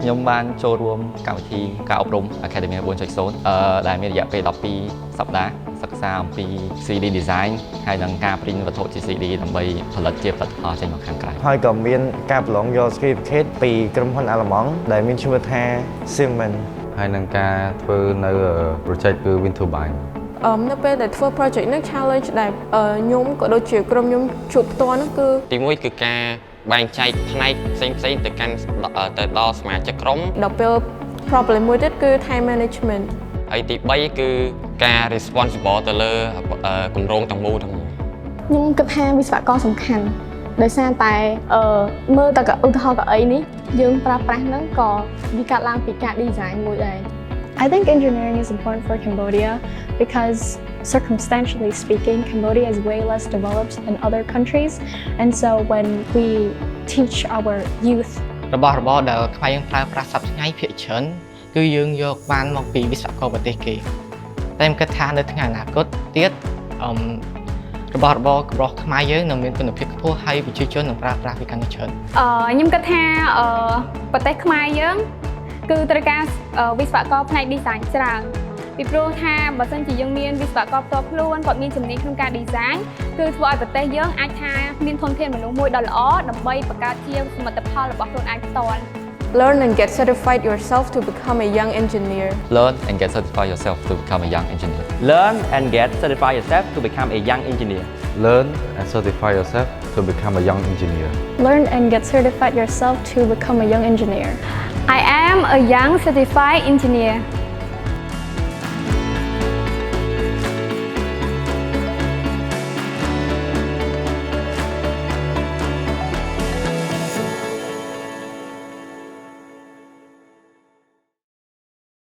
ខ្ញុំបានចូលរួមកម្មវិធីការអប់រំ Academy 4.0 ដែលមានរយៈពេល12សប្តាហ៍សិក្សាអំពី 3D design ហើយនិងការព្រីនវត្ថុជា 3D ដើម្បីផលិតជាផលិតផលចេញមកខាងក្រៅហើយក៏មានការប្រឡងយក certificate ពីក្រុមហ៊ុនអាល្លឺម៉ង់ដែលមានឈ្មោះថា Siemens ហើយនឹងការធ្វើនៅ project គឺ wind turbine នៅពេលដែលធ្វើ project នេះ challenge ដែលខ្ញុំក៏ដូចជាក្រុមខ្ញុំជួបផ្ទាល់នោះគឺទី1គឺការបែងចែកផ្នែកផ្សេងៗទៅដល់សមាជិកក្រុមដល់ពេល problem មួយទៀតគឺ time management ហើយទី3គឺការ responsible ទៅលើគម្រោងទាំងមូលខ្ញុំគិតថាវិស្វករសំខាន់ដោយសារតែមើលតែឧទាហរណ៍កៅអីនេះយើងប្រើប្រាស់ហ្នឹងក៏វាកាត់ឡើងពីការ design មួយដែរ I think engineering is important for Cambodia because circumstantially speaking, Cambodia is way less developed than other countries, and so when we teach our youth របស់របរដែលខ្មែរយើងប្រើប្រាស់សប្តាហ៍ថ្ងៃភាគច្រើនគឺយើងយកបានមកពីវិស្វករប្រទេសគេតែខ្ញុំគិតថានៅថ្ងៃអនាគតទៀតរបស់របររបស់ខ្មែរយើងនឹងមានគុណភាពខ្ពស់ហើយប្រជាជននឹងប្រើប្រាស់វាកាន់តែច្រើនខ្ញុំគិតថាប្រទេសខ្មែរយើងគឺត្រូវការវិស្វករផ្នែក design ច្រើនពីព្រោះថាបើសិនជាយើងមានវិស្វករផ្ទាល់ខ្លួនគាត់មានជំនាញក្នុងការ design គឺធ្វើឲ្យប្រទេសយើងអាចថាមានធនធានមនុស្សមួយដ៏ល្អដើម្បីបង្កើតជាសមិទ្ធផលរបស់ខ្លួនឯងផ្ទាល់ Learn and get certified yourself to become a young engineer. Learn and get certified yourself to become a young engineer. Learn and get certified yourself to become a young engineer. Learn and certify yourself to become a young engineer. Learn and get certified yourself to become a young engineer. I am a young certified engineer.